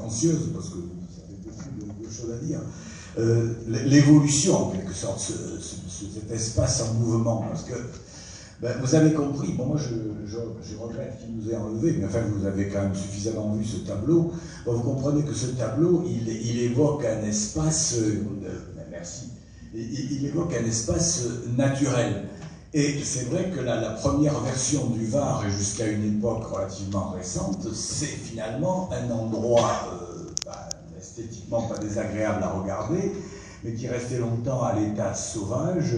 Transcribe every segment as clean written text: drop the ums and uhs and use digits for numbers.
prétentieuse, parce que ça fait beaucoup de choses à dire, l'évolution, en quelque sorte, cet espace en mouvement, parce que ben, vous avez compris, bon, moi je regrette qu'il nous ait enlevé, mais enfin vous avez quand même suffisamment vu ce tableau. Bon, vous comprenez que ce tableau, il évoque un espace, merci, il évoque un espace naturel. Et c'est vrai que la première version du Var, et jusqu'à une époque relativement récente, c'est finalement un endroit esthétiquement pas désagréable à regarder, mais qui restait longtemps à l'état sauvage,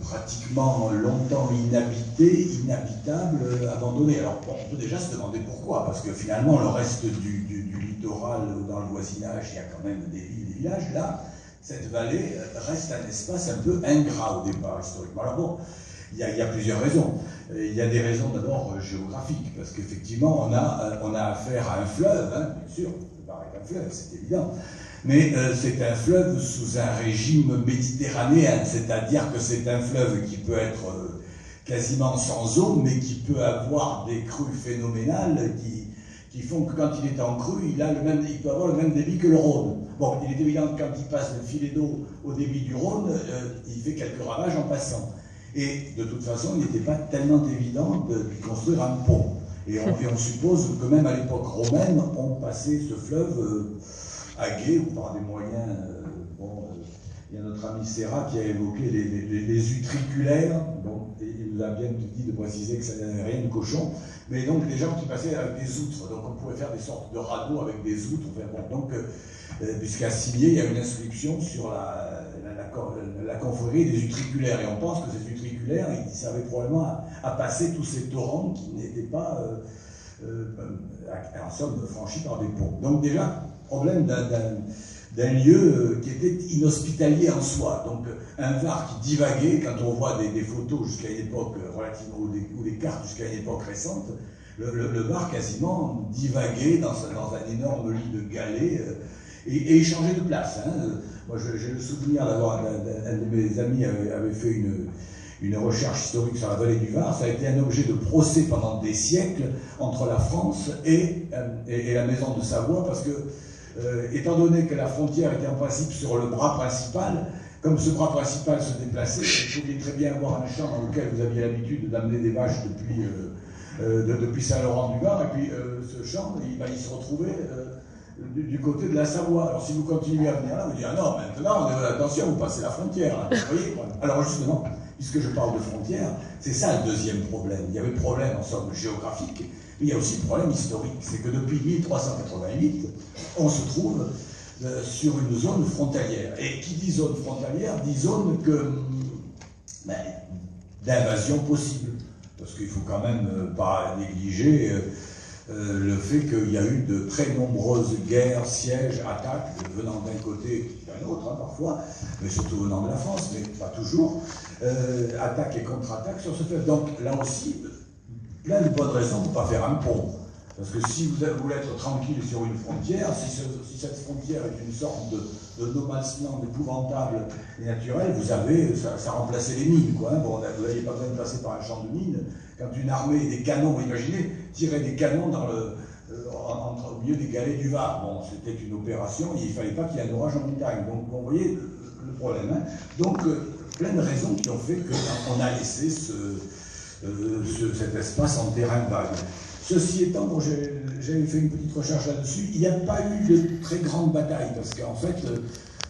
pratiquement longtemps inhabité, inhabitable, abandonné. Alors on peut déjà se demander pourquoi, parce que finalement le reste du littoral, dans le voisinage, il y a quand même des villes, des villages. Là, cette vallée reste un espace un peu ingrat au départ, historiquement. Alors bon, il y a plusieurs raisons. Il y a des raisons d'abord géographiques, parce qu'effectivement on a affaire à un fleuve, hein, bien sûr, le Var est un fleuve, c'est évident. Mais c'est un fleuve sous un régime méditerranéen, c'est-à-dire que c'est un fleuve qui peut être quasiment sans eau, mais qui peut avoir des crues phénoménales qui font que quand il est en crue, il peut avoir le même débit que le Rhône. Bon, il est évident que quand il passe le filet d'eau au débit du Rhône, il fait quelques ravages en passant. Et de toute façon, il n'était pas tellement évident de construire un pont. Et on suppose que même à l'époque romaine, on passait ce fleuve à gué ou par des moyens. Il y a notre ami Serra qui a évoqué les utriculaires. Bon, il nous a bien dit de préciser que ça n'avait rien de cochon. Mais donc des gens qui passaient avec des outres. Donc on pouvait faire des sortes de radeaux avec des outres. Enfin, bon, donc, puisqu'à Simier, il y a une inscription sur la confrérie des utriculaires. Et on pense que ces utriculaires, ils servaient probablement à passer tous ces torrents qui n'étaient pas, en somme, franchis par des ponts. Donc déjà, problème d'un lieu qui était inhospitalier en soi. Donc un Var qui divaguait, quand on voit des photos jusqu'à une époque relativement, ou des cartes jusqu'à une époque récente, le Var quasiment divaguait dans un énorme lit de galets et il changeait de place. Hein. Moi j'ai le souvenir d'avoir, un de mes amis avait fait une recherche historique sur la vallée du Var. Ça a été un objet de procès pendant des siècles entre la France et la maison de Savoie, parce que étant donné que la frontière était en principe sur le bras principal, comme ce bras principal se déplaçait, vous pouviez très bien avoir un champ dans lequel vous aviez l'habitude d'amener des vaches depuis Saint-Laurent-du-Var, et puis ce champ, il se retrouvait du côté de la Savoie. Alors si vous continuez à venir là, vous dites, ah non, maintenant, attention, vous passez la frontière, là, vous voyez, quoi. Alors justement, puisque je parle de frontières, c'est ça le deuxième problème. Il y avait le problème, en somme, géographique, mais il y a aussi le problème historique. C'est que depuis 1388, on se trouve sur une zone frontalière. Et qui dit zone frontalière, dit zone d'invasion possible. Parce qu'il ne faut quand même pas négliger le fait qu'il y a eu de très nombreuses guerres, sièges, attaques, venant d'un côté et d'un autre, hein, parfois, mais surtout venant de la France, mais pas toujours, attaques et contre-attaques sur ce fleuve. Donc là aussi, plein de bonnes raisons pour ne pas faire un pont. Parce que si vous voulez être tranquille sur une frontière, si cette frontière est une sorte de no man's land épouvantable et naturel, ça remplaçait les mines, quoi. Hein. Bon, vous n'aviez pas besoin de passer par un champ de mines. Quand une armée, des canons, imaginez, tirait des canons au milieu des galets du Var. Bon, c'était une opération, et il ne fallait pas qu'il y ait un orage en montagne. Donc, vous voyez le problème. Hein. Donc, plein de raisons qui ont fait qu'on a laissé cet espace en terrain vague. Ceci étant, bon, j'avais fait une petite recherche là-dessus, il n'y a pas eu de très grande bataille, parce qu'en fait,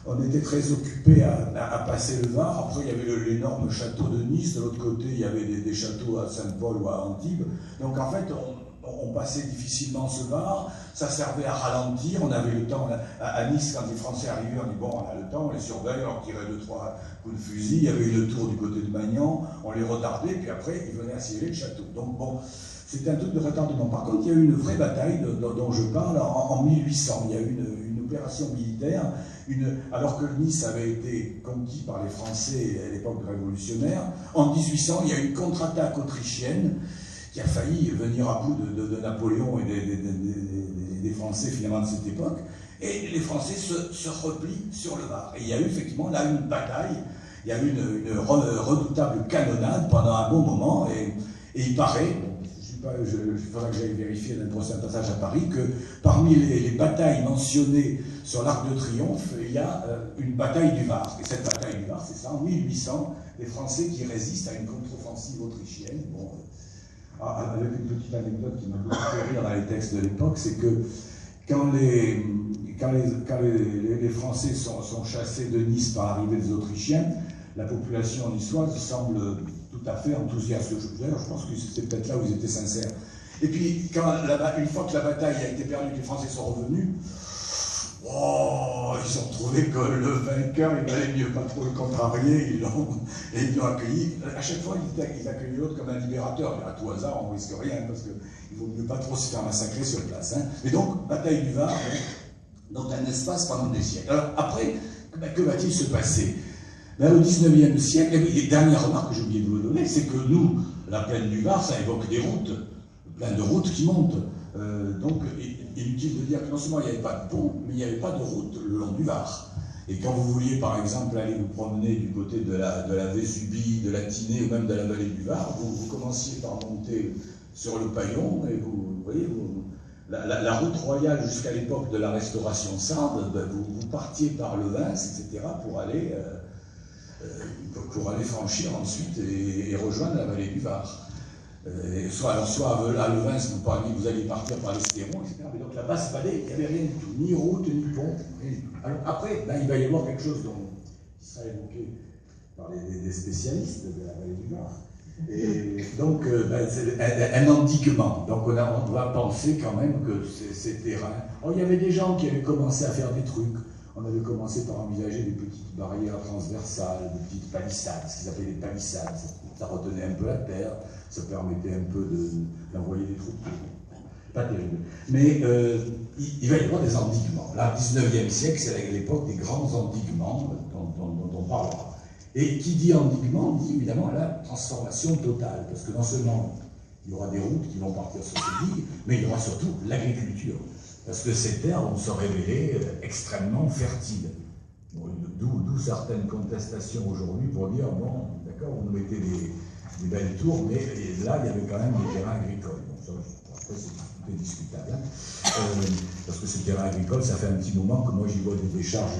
on était très occupés à passer le Var. Après, il y avait l'énorme château de Nice, de l'autre côté, il y avait des châteaux à Saint-Paul ou à Antibes. Donc en fait, on passait difficilement ce Var, ça servait à ralentir, on avait le temps, à Nice, quand les Français arrivaient, on dit bon, on a le temps, on les surveille, on leur tirait 2-3 coups de fusil, il y avait eu le tour du côté de Magnan, on les retardait, puis après, ils venaient assiéger le château. Donc bon, c'était un truc de retardement. Par contre, il y a eu une vraie bataille dont je parle en 1800. Il y a eu une opération militaire, alors que Nice avait été conquis par les Français à l'époque révolutionnaire. En 1800, il y a eu une contre-attaque autrichienne qui a failli venir à bout de Napoléon et des Français finalement de cette époque. Et les Français se replient sur le Var. Et il y a eu effectivement là une bataille, il y a eu une redoutable canonnade pendant un bon moment. Et il paraît, pas, il faudra que j'aille vérifier dans le prochain passage à Paris, que parmi les batailles mentionnées sur l'Arc de Triomphe, il y a une bataille du Var. Et cette bataille du Var, c'est ça, en 1800, les Français qui résistent à une contre-offensive autrichienne. Bon, avec une petite anecdote qui m'a beaucoup fait rire dans les textes de l'époque, c'est que quand les Français sont chassés de Nice par l'arrivée des Autrichiens, la population niçoise semble tout à fait enthousiaste. D'ailleurs, je pense que c'est peut-être là où ils étaient sincères. Et puis, une fois que la bataille a été perdue, que les Français sont revenus, oh, ils ont trouvé que le vainqueur, il valait mieux pas trop le contrarier, ils l'ont accueilli. À chaque fois, ils accueillent l'autre comme un libérateur. À tout hasard, on ne risque rien, parce qu'il vaut mieux pas trop se faire massacrer sur place. Hein. Et donc, bataille du Var, dans un espace pendant des siècles. Alors, après, que va-t-il se passer? Ben, au XIXe siècle, et dernière remarque que j'ai oublié de vous donner, c'est que nous, la plaine du Var, ça évoque des routes, plein de routes qui montent. Donc, inutile de dire que non seulement il n'y avait pas de pont, mais il n'y avait pas de route le long du Var. Et quand vous vouliez, par exemple, aller vous promener du côté de la Vésubie, de la Tinée ou même de la vallée du Var, vous commenciez par monter sur le Paillon, et vous voyez, la route royale jusqu'à l'époque de la restauration sarde, ben, vous partiez par le Vins, etc., pour aller franchir ensuite et rejoindre la vallée du Var. Soit à Levins, vous alliez partir par l'Estéron, etc. Mais donc la basse vallée, il n'y avait rien du tout, ni route, ni pont. Alors après, ben, il va y avoir quelque chose qui sera évoqué par des spécialistes de la vallée du Var. Et donc, ben, c'est un endiguement. Donc on doit penser quand même que ces terrains... Oh, il y avait des gens qui avaient commencé à faire des trucs. On avait commencé par envisager des petites barrières transversales, des petites palissades, ce qu'ils appelaient des palissades. Ça retenait un peu la terre, ça permettait un peu d'envoyer des troupes. Pas terrible. Mais il va y avoir des endiguements. Là, le 19e siècle, c'est l'époque des grands endiguements dont on parlera. Et qui dit endiguement, dit évidemment la transformation totale. Parce que non seulement il y aura des routes qui vont partir sur ces digues, mais il y aura surtout l'agriculture. Parce que ces terres vont se révéler extrêmement fertiles. Bon, d'où certaines contestations aujourd'hui pour dire, bon, d'accord, vous nous mettez des belles tours, mais là, il y avait quand même des terrains agricoles. Bon, ça, après, tout est discutable. Hein. Parce que ces terrains agricoles, ça fait un petit moment que moi, j'y vois des décharges,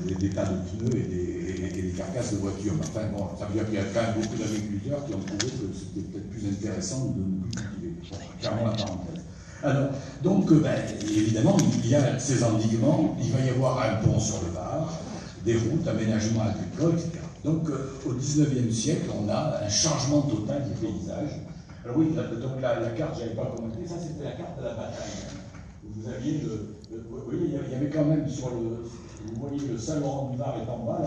des tas de pneus et des carcasses de voitures. Enfin, bon, ça veut dire qu'il y a quand même beaucoup d'agriculteurs qui ont trouvé que c'était peut-être plus intéressant de ne plus cultiver. Bon, clairement, la parenthèse. Alors, donc, ben, évidemment, il y a ces endiguements, il va y avoir un pont sur le Var, des routes, aménagements agricoles, etc. Donc, au XIXe siècle, on a un changement total du paysage. Alors oui, donc la carte, je n'avais pas commenté, ça c'était la carte de la bataille. Vous aviez vous voyez, il y avait quand même sur vous voyez le Saint-Laurent-du-Var est en bas,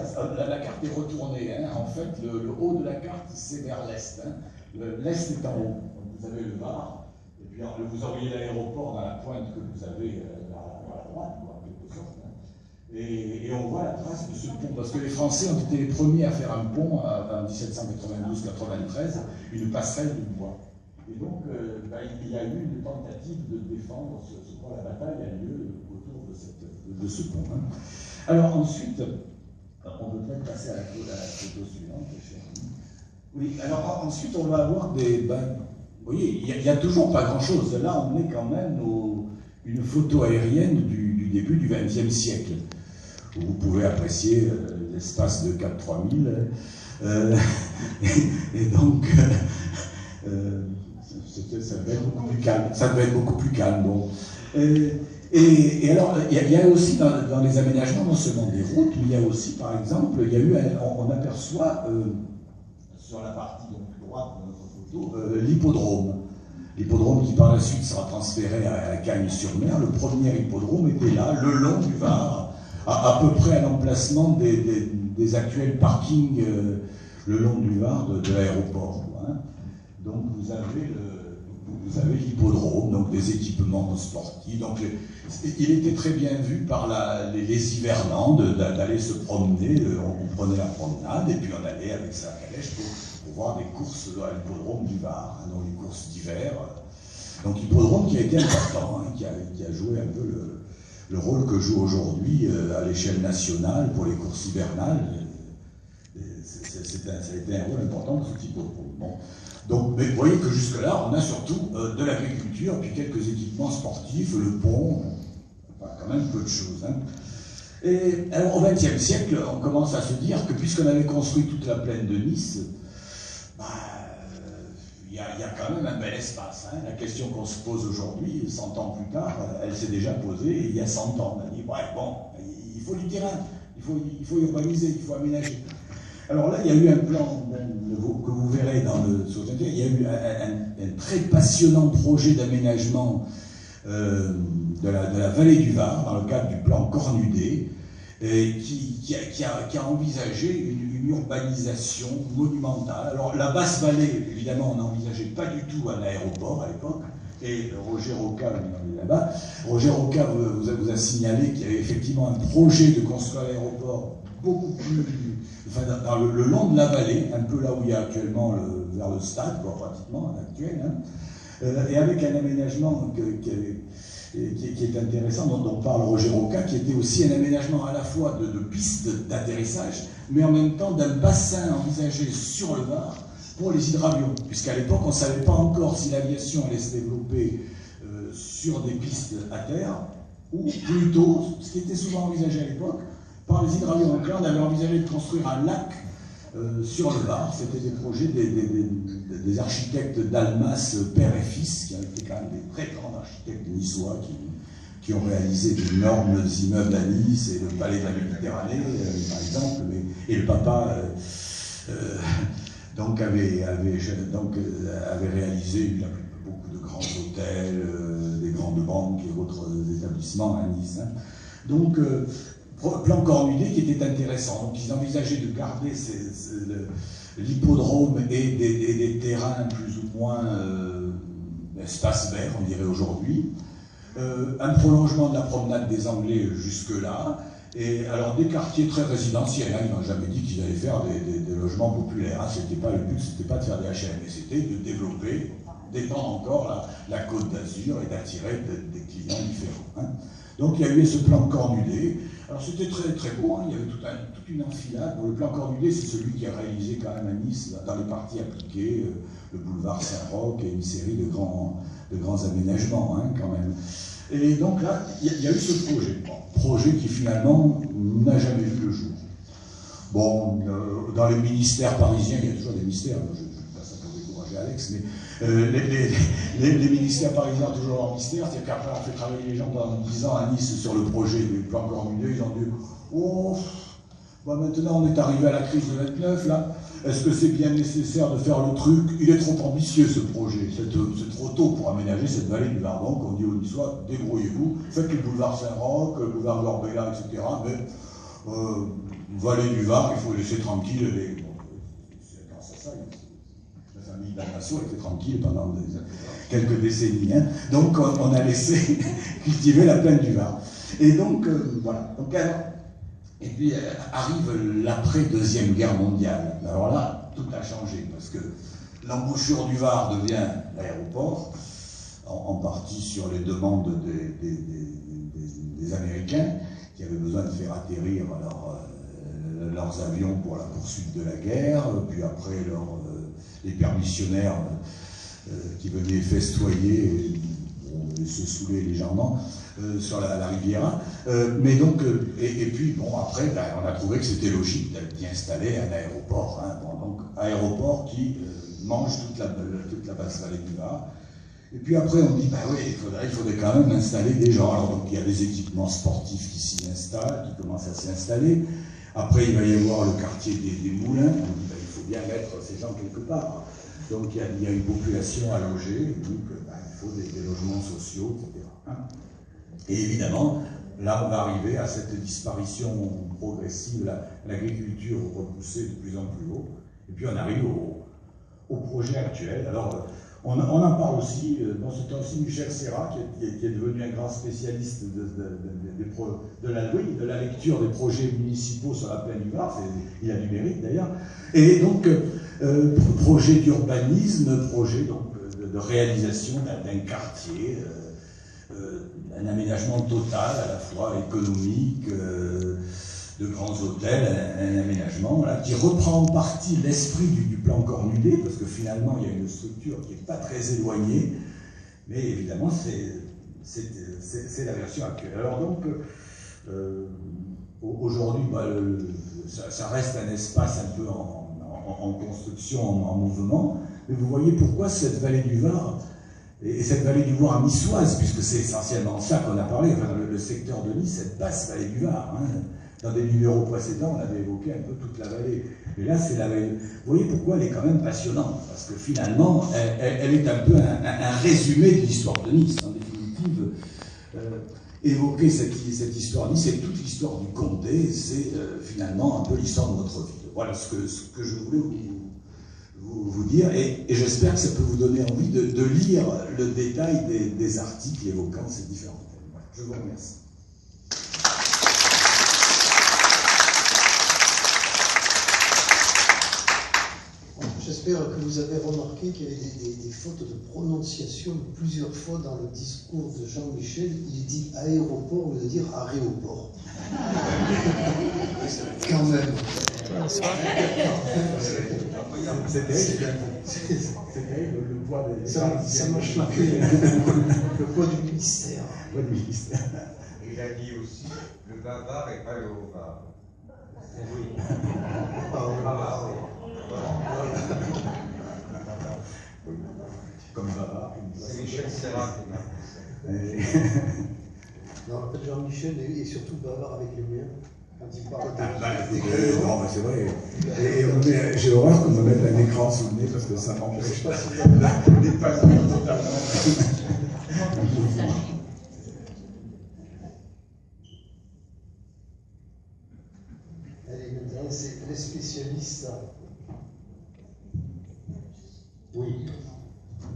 la carte est retournée. Hein. En fait, le haut de la carte, c'est vers l'est. Hein. L'est est en haut. Donc, vous avez le Var. Et puis vous auriez l'aéroport dans la pointe que vous avez à la droite, en quelque sorte. Hein. Et on voit la trace de ce pont, parce que les Français ont été les premiers à faire un pont en 1792-93, une passerelle de bois. Et donc, il y a eu une tentative de défendre ce pont. La bataille a lieu autour de ce pont. Hein. Alors ensuite, on peut peut-être passer à la photo suivante. Oui, alors ensuite, on va avoir des... vous voyez, il n'y a toujours pas grand-chose. Là, on est quand même une photo aérienne du début du XXe siècle, où vous pouvez apprécier l'espace de Cap 3000. Et donc, ça devait être beaucoup plus calme. Ça devait être beaucoup plus calme. Bon. Et alors, il y a aussi dans les aménagements non seulement des routes, mais il y a aussi, par exemple, on aperçoit sur la partie droite de notre photo l'hippodrome. L'hippodrome qui par la suite sera transféré à Cagnes-sur-Mer. Le premier hippodrome était là, le long du Var, à peu près à l'emplacement des actuels parkings le long du Var de l'aéroport. Hein. Donc vous avez l'hippodrome, donc des équipements sportifs. Donc il était très bien vu par les hivernants d'aller se promener. On prenait la promenade et puis on allait avec sa calèche pour voir des courses à l'hippodrome du Var, hein, donc les courses d'hiver. Donc l'hippodrome qui a été important, hein, qui a joué un peu le rôle que joue aujourd'hui à l'échelle nationale pour les courses hivernales. Ça a été un rôle important de ce hippodrome. Bon. Donc, mais vous voyez que jusque-là, on a surtout de l'agriculture, puis quelques équipements sportifs, le pont, enfin, quand même peu de choses. Hein. Et alors, au XXe siècle, on commence à se dire que puisqu'on avait construit toute la plaine de Nice, il y a quand même un bel espace. Hein. La question qu'on se pose aujourd'hui, 100 ans plus tard, elle s'est déjà posée il y a 100 ans. On a dit, ouais, bon, il faut du terrain, il faut urbaniser, il faut aménager. Alors là, il y a eu un plan que vous verrez dans le sous-titre, il y a eu un très passionnant projet d'aménagement de la vallée du Var, dans le cadre du plan Cornudet, qui a envisagé une urbanisation monumentale. Alors la basse vallée, évidemment, on n'envisageait pas du tout un aéroport à l'époque, et Roger Rocca, là-bas, Roger Rocca vous a signalé qu'il y avait effectivement un projet de construire l'aéroport beaucoup plus, enfin, dans le long de la vallée, un peu là où il y a actuellement vers le stade, quoi, pratiquement, à l'actuel, hein, et avec un aménagement qui est intéressant, dont parle Roger Rocca, qui était aussi un aménagement à la fois de pistes d'atterrissage, mais en même temps d'un bassin envisagé sur le Var pour les hydravions, puisqu'à l'époque, on ne savait pas encore si l'aviation allait se développer sur des pistes à terre, ou plutôt, ce qui était souvent envisagé à l'époque, par les hydravions. Donc là, on avait envisagé de construire un lac sur le Var. C'était des projets des architectes d'Almas, père et fils, qui ont été quand même des très grands architectes niçois, qui ont réalisé d'énormes immeubles à Nice, et le palais de la Méditerranée, par exemple, et le papa donc avait réalisé beaucoup de grands hôtels, des grandes banques et autres établissements à Nice. Hein. Donc, plan Cornudet qui était intéressant. Donc, ils envisageaient de garder l'hippodrome et des terrains plus ou moins espace vert, on dirait aujourd'hui. Un prolongement de la promenade des Anglais jusque-là. Et alors des quartiers très résidentiels, hein, ils n'ont jamais dit qu'ils allaient faire des logements populaires, hein, c'était pas le but, c'était pas de faire des HLM, mais c'était de développer, d'étendre encore la Côte d'Azur et d'attirer des clients différents. Hein. Donc il y a eu ce plan Cornudet, alors c'était très très beau, hein, il y avait toute une enfilade. Bon, le plan Cornudet c'est celui qui a réalisé quand même à Nice, dans les parties appliquées, le boulevard Saint-Roch et une série de grands aménagements hein, quand même. Et donc là, il y a eu ce projet qui finalement n'a jamais vu le jour. Bon, dans les ministères parisiens, il y a toujours des ministères, je ne dis pas ça pour décourager Alex, mais les ministères parisiens ont toujours leur mystère, c'est qu'après on fait travailler les gens pendant 10 ans à Nice sur le projet du plan Cornudet, ils ont dit « Oh, bah maintenant on est arrivé à la crise de 29, là, est-ce que c'est bien nécessaire de faire le truc? Il est trop ambitieux ce projet, c'est trop tôt pour aménager cette vallée du Var. Donc on dit aux Niçois, débrouillez-vous, faites le boulevard Saint-Roch, le boulevard Lorbella, etc. Mais vallée du Var, il faut laisser tranquille les... C'est grâce à ça, la famille Dalmasso était tranquille pendant quelques décennies. Hein. Donc on a laissé cultiver la plaine du Var. Et donc voilà. Donc, alors, et puis arrive l'après-deuxième guerre mondiale. Alors là, tout a changé, parce que l'embouchure du Var devient l'aéroport, en partie sur les demandes des Américains, qui avaient besoin de faire atterrir leurs avions pour la poursuite de la guerre, puis après les permissionnaires qui venaient festoyer et se saouler légèrement sur la Riviera. Mais donc, et puis bon, après, ben, on a trouvé que c'était logique d'y installer un aéroport. Hein. Bon, donc, aéroport qui mange toute la basse vallée du Var. Et puis après, on dit, ben oui, il faudrait quand même installer des gens. Alors, donc, il y a des équipements sportifs qui s'y installent, qui commencent à s'y installer. Après, il va y avoir le quartier des Moulins. On dit, ben, il faut bien mettre ces gens quelque part. Donc, il y a une population à loger, donc ben, il faut des logements sociaux, etc. Hein. Et évidemment, là, on va arriver à cette disparition progressive, l'agriculture repoussée de plus en plus haut. Et puis, on arrive au projet actuel. Alors, on en parle aussi, bon, c'était aussi Michel Serra, qui est devenu un grand spécialiste de la lecture des projets municipaux sur la plaine du Var, il a du mérite d'ailleurs. Et donc, projet d'urbanisme, projet donc, de réalisation d'un quartier, un aménagement total, à la fois économique, de grands hôtels, un aménagement là, qui reprend en partie l'esprit du plan Cornudet, parce que finalement il y a une structure qui n'est pas très éloignée, mais évidemment c'est la version actuelle. Alors donc aujourd'hui ça reste un espace un peu en construction, en mouvement, mais vous voyez pourquoi cette vallée du Var et cette vallée du Var niçoise, puisque c'est essentiellement ça qu'on a parlé, enfin, le secteur de Nice, cette basse vallée du Var. Hein. Dans des numéros précédents, on avait évoqué un peu toute la vallée. Mais là, c'est la vallée. Vous voyez pourquoi elle est quand même passionnante, parce que finalement, elle est un peu un résumé de l'histoire de Nice, en définitive. Évoquer cette histoire de Nice, c'est toute l'histoire du comté, c'est finalement un peu l'histoire de notre ville. Voilà ce que je voulais vous dire, et j'espère que ça peut vous donner envie de lire le détail des articles évoquant ces différents thèmes. Voilà, je vous remercie. J'espère que vous avez remarqué qu'il y avait des fautes de prononciation plusieurs fois dans le discours de Jean-Michel. Il dit aéroport au lieu de dire aéroport. Quand même. C'était le poids des... Ça m'a choqué. Le poids du ministère. Le poids du ministère. Il a dit aussi le bavard et pas le haut-var. Oui. Comme bavard. C'est Michel Serrat qui m'a. Non, en fait, Jean-Michel est surtout bavard avec les miens. Quand il parle non, mais c'est vrai. Et j'ai horreur qu'on me mette un écran sous le nez parce que ça m'empêche de dépasser totalement. Allez, maintenant, c'est les spécialistes. Oui.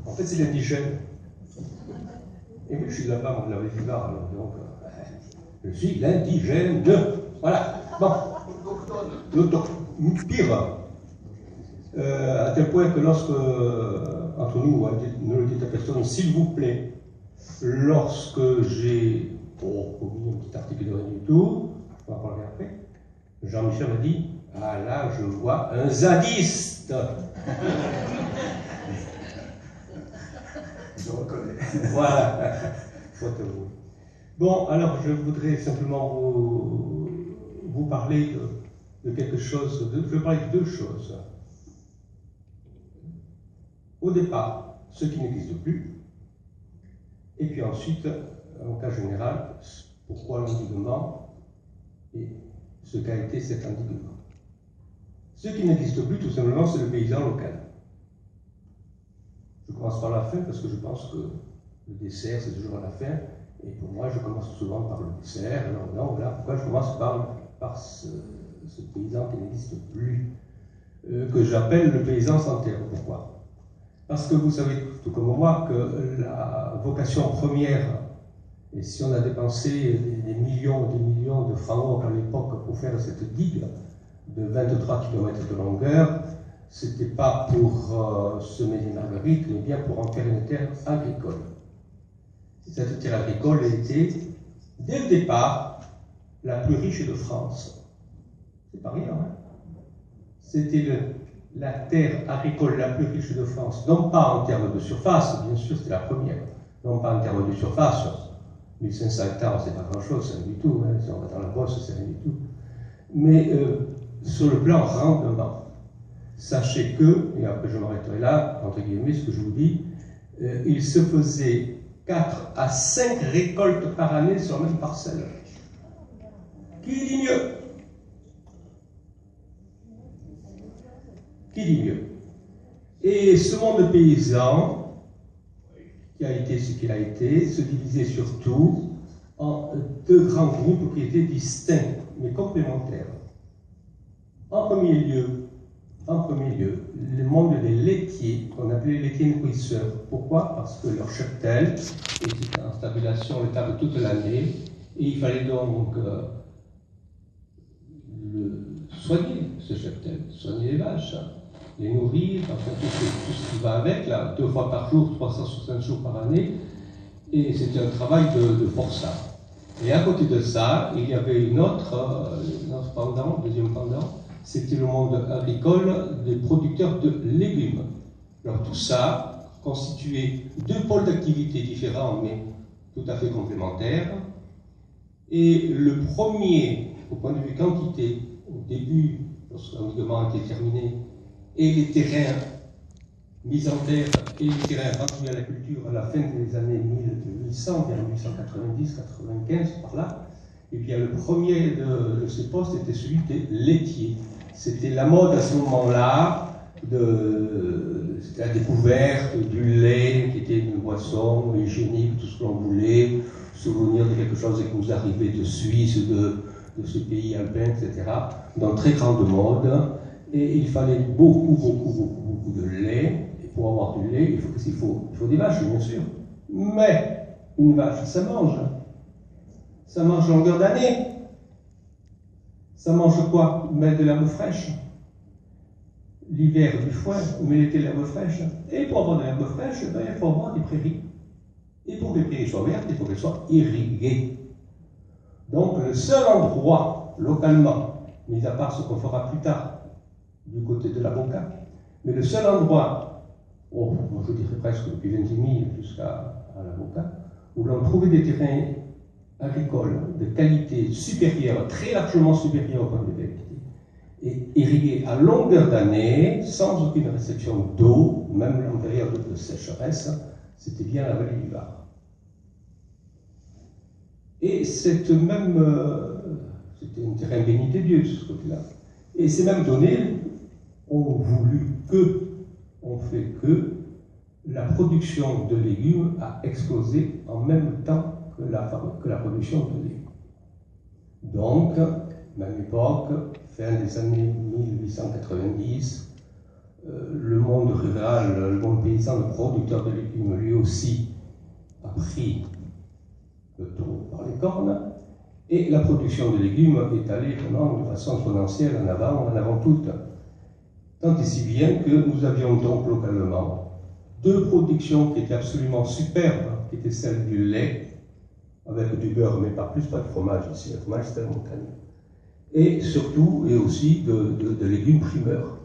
En fait, c'est l'indigène. Et moi, je suis là-bas, on l'avait vu là, alors donc, je suis l'indigène. Voilà. Bon. Pire. À tel point que lorsque, entre nous, ne le dites à personne, s'il vous plaît, lorsque j'ai commis un petit article de rien du tout, on va en parler après, Jean-Michel m'a dit, ah là, je vois un zadiste. Je reconnais. Voilà. Bon, alors je voudrais simplement vous parler de quelque chose. Je vais parler de deux choses. Au départ, ce qui n'existe plus, et puis ensuite, en cas général, pourquoi l'endiguement et ce qu'a été cet endiguement. Ce qui n'existe plus, tout simplement, c'est le paysan local. Je commence par la fin parce que je pense que le dessert, c'est toujours à la fin. Et pour moi, je commence souvent par le dessert. Alors non, voilà pourquoi je commence par ce paysan qui n'existe plus, que j'appelle le paysan sans terre. Pourquoi? Parce que vous savez, tout comme moi, que la vocation première, et si on a dépensé des millions de francs à l'époque pour faire cette digue de 23 km de longueur, c'était pas pour semer des marguerites, mais bien pour en faire une terre agricole. Cette terre agricole était, dès le départ, la plus riche de France. C'est pas rien, hein? C'était la terre agricole la plus riche de France, non pas en termes de surface, bien sûr, c'était la première, non pas en termes de surface. 1500 hectares, c'est pas grand-chose, c'est rien du tout, hein. Si on va dans la bosse, c'est rien du tout. Mais sur le plan rendement, sachez que, et après je m'arrêterai là, entre guillemets, ce que je vous dis, il se faisait 4 à 5 récoltes par année sur la même parcelle. Qui dit mieux? Qui dit mieux? Et ce monde paysan, qui a été ce qu'il a été, se divisait surtout en deux grands groupes qui étaient distincts, mais complémentaires. En premier lieu, le monde des laitiers, qu'on appelait les laitiers nourrisseurs. Pourquoi? Parce que leur cheptel était en stabulation étable toute l'année, et il fallait donc le soigner, ce cheptel, soigner les vaches, les nourrir, enfin tout ce qui va avec, là, 2 fois par jour, 360 jours par année, et c'était un travail de forçat. Et à côté de ça, il y avait une autre pendant, deuxième pendant, c'était le monde agricole des producteurs de légumes. Alors tout ça constituait deux pôles d'activité différents, mais tout à fait complémentaires. Et le premier, au point de vue quantité, au début, lorsque l'environnement était terminé, et les terrains mis en terre et les terrains rendus à la culture à la fin des années 1800, vers 1890-95, par là, et bien le premier de ces postes était celui des laitiers. C'était la mode à ce moment-là, c'était la découverte du lait, qui était une boisson hygiénique, tout ce que l'on voulait, souvenir de quelque chose qui nous arrivait de Suisse, de ce pays alpin, etc., dans très grande mode, et il fallait beaucoup de lait. Pour avoir du lait, il faut des vaches, bien sûr. Mais une vache, ça mange. Ça mange longueur d'année. Ça mange quoi? Mais de l'herbe fraîche. L'hiver, du foin, mais l'été, l'herbe fraîche. Et pour avoir de l'herbe fraîche, ben, il faut avoir des prairies. Et pour que les prairies soient vertes, il faut qu'elles soient irriguées. Donc, le seul endroit, localement, mis à part ce qu'on fera plus tard, du côté de la Boca, mais le seul endroit, moi je dirais presque depuis 20 000 jusqu'à la Boca, où l'on trouvait des terrains agricoles de qualité supérieure, très largement supérieure au point de vue et irrigués à longueur d'année, sans aucune réception d'eau, même en période de sécheresse, c'était bien la vallée du Var. Et c'était un terrain béni des dieux de ce côté-là. Et ces mêmes données ont voulu ont fait que la production de légumes a explosé en même temps que la production de lait. Donc, même époque, fin des années 1890, le monde rural, le monde paysan, le producteur de légumes, lui aussi, a pris le taureau par les cornes, et la production de légumes est allée vraiment de façon exponentielle en avant toute. Tant et si bien que nous avions donc localement deux productions qui étaient absolument superbes, qui étaient celle du lait, avec du beurre, mais pas plus, pas de fromage ici, le fromage c'était la montagne. Et surtout, et aussi de légumes primeurs.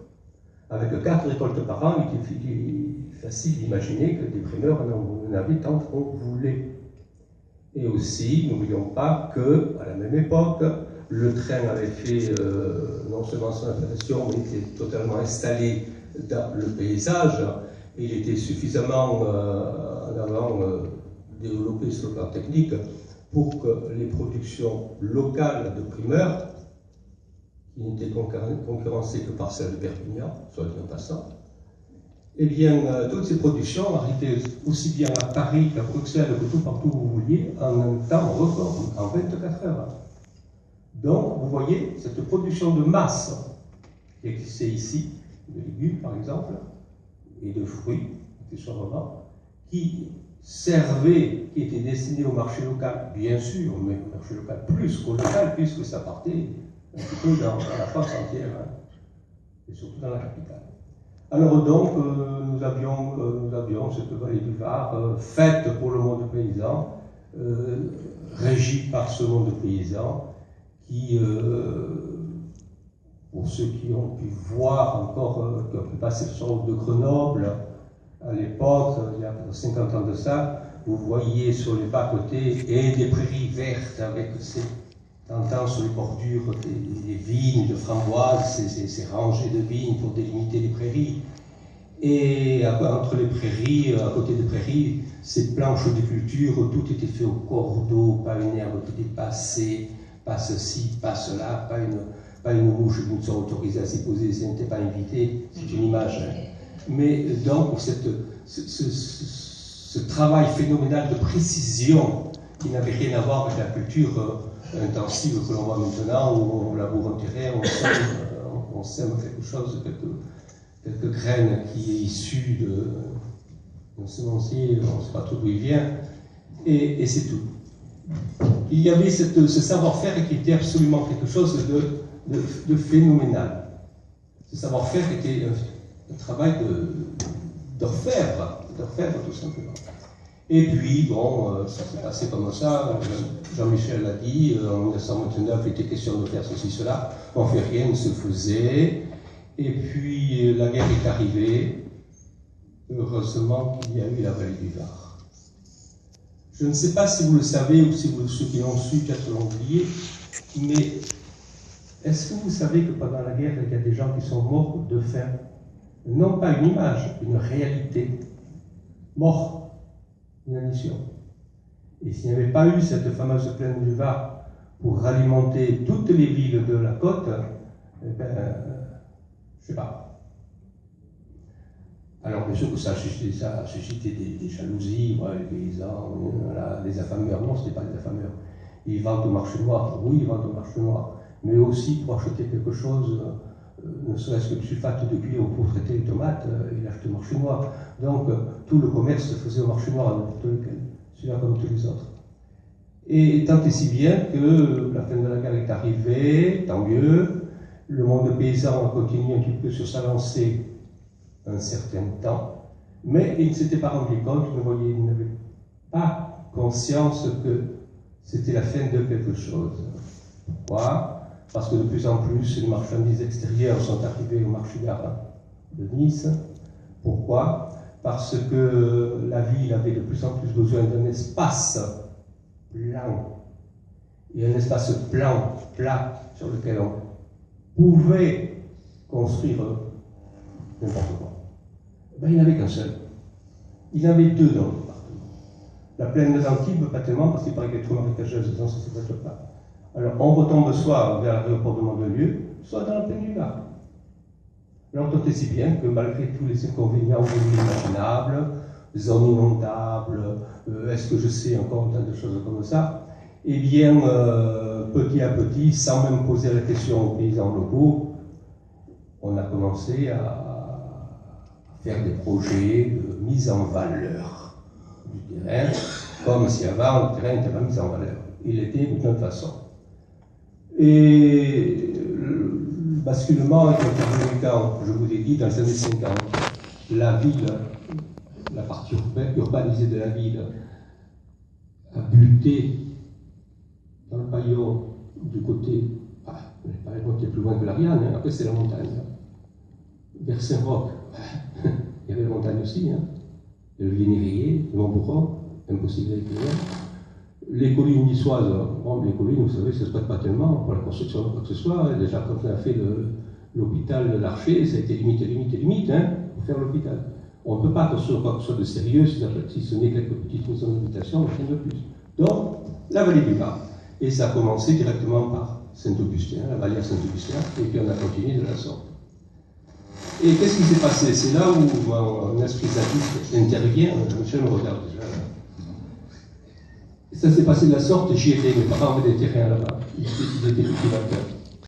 Avec 4 récoltes par an, il était facile d'imaginer que des primeurs en avaient tant qu'on voulait. Et aussi, n'oublions pas qu'à la même époque, le train avait fait non seulement son installation, mais il était totalement installé dans le paysage. Et il était suffisamment en avant développé sur le plan technique pour que les productions locales de primeurs, qui n'étaient concurrencées que par celles de Perpignan, soit dit en passant, eh bien, toutes ces productions arrivaient aussi bien à Paris qu'à Bruxelles, que tout partout où vous vouliez, en un temps record, en 24 heures. Donc, vous voyez, cette production de masse qui existait ici, de légumes par exemple, et de fruits, accessoirement, qui servait, qui était destiné au marché local, bien sûr, mais au marché local plus qu'au local, puisque ça partait un petit peu dans la France entière, hein, et surtout dans la capitale. Alors donc, nous avions cette vallée du Var, faite pour le monde paysan, régie par ce monde paysan, qui, pour ceux qui ont pu voir encore, qui ont pu passer sur la route de Grenoble, à l'époque, il y a 50 ans de ça, vous voyez sur les bas-côtés et des prairies vertes avec ces tentant sur les bordures des vignes de framboises, ces rangées de vignes pour délimiter les prairies. Et entre les prairies, à côté des prairies, ces planches de culture, tout était fait au cordeau, pas une herbe qui dépassait, pas ceci, pas cela, pas une mouche qui ne soit autorisée à s'y poser si elle n'était pas invitée, c'est une image. Hein. Mais donc, ce travail phénoménal de précision qui n'avait rien à voir avec la culture intensive que l'on voit maintenant, où on laboure un terrain, on sème quelque chose, quelques graines qui est issue d'un semencier, on ne sait pas trop d'où il vient, et c'est tout. Il y avait ce savoir-faire qui était absolument quelque chose de phénoménal. Ce savoir-faire était un travail d'orfèvre tout simplement. Et puis, bon, ça s'est passé comme ça. Jean-Michel l'a dit, en 1929, il était question de faire ceci, cela. En fait, rien ne se faisait. Et puis, la guerre est arrivée. Heureusement qu'il y a eu la vallée du Var. Je ne sais pas si vous le savez ou si ceux qui l'ont su peut-être l'ont oublié, mais est-ce que vous savez que pendant la guerre, il y a des gens qui sont morts de faim? Non pas une image, une réalité. Morts, inanition. Et s'il n'y avait pas eu cette fameuse plaine du Var pour alimenter toutes les villes de la côte, eh ben, je ne sais pas. Alors bien sûr que ça a suscité des jalousies, ouais, les paysans, voilà, les affameurs. Non, ce n'était pas les affameurs. Ils vendent au marché noir, oui, ils vendent au marché noir, mais aussi pour acheter quelque chose, ne serait-ce que du sulfate de cuivre pour traiter les tomates, ils achetaient au marché noir. Donc tout le commerce se faisait au marché noir, n'importe lequel, celui-là comme tous les autres. Et tant et si bien que la fin de la guerre est arrivée, tant mieux, le monde paysan a continué un petit peu sur sa lancée un certain temps, mais il ne s'était pas rendu compte, il n'avait pas conscience que c'était la fin de quelque chose. Pourquoi? Parce que de plus en plus, les marchandises extérieures sont arrivées au marché gare de Nice. Pourquoi? Parce que la ville avait de plus en plus besoin d'un espace plan, et un espace plat, sur lequel on pouvait construire n'importe quoi. Ben, il n'avait qu'un seul. Il y en avait deux dans le département. La plaine des Antibes, pas tellement, parce qu'il paraît qu'elle est trop marécageuse, donc ça ne se fait pas. Alors on retombe soit vers l'aéroport de Mandelieu, soit dans la plaine du Var. Alors tant et si bien que malgré tous les inconvénients imaginables, zones inondables, est-ce que je sais encore tant de choses comme ça, eh bien, petit à petit, sans même poser la question aux paysans locaux, on a commencé à faire des projets de mise en valeur du terrain, comme si avant le terrain n'était pas mis en valeur. Il était de toute façon. Et le basculement est intervenu quand, je vous ai dit, dans les années 50, la ville, la partie urbanisée de la ville, a buté dans le paillon du côté, pas le côté plus loin que l'Ariane, hein, après c'est la montagne. Vers Saint-Roch, il y avait la montagne aussi, hein. Le Vieux-Néveillé, le Mont-Bourron, impossible d'aller plus loin. Les collines niçoises, bon, les collines, vous savez, ça ne se prête pas tellement pour la construction de quoi que ce soit. Déjà, quand on a fait l'hôpital de l'Archer, ça a été limite, hein, pour faire l'hôpital. On ne peut pas construire quoi que ce soit de sérieux si ce n'est quelques petites maisons d'habitation, mais rien de plus. Donc, la vallée du Var. Et ça a commencé directement par Saint-Augustin, la Vallière Saint-Augustin, et puis on a continué de la sorte. Et qu'est-ce qui s'est passé? C'est là où mon esprit zadiste intervient. Je me regarde déjà. Ça s'est passé de la sorte, j'y étais, mes parents avaient des terrains là-bas. Ils étaient cultivateurs.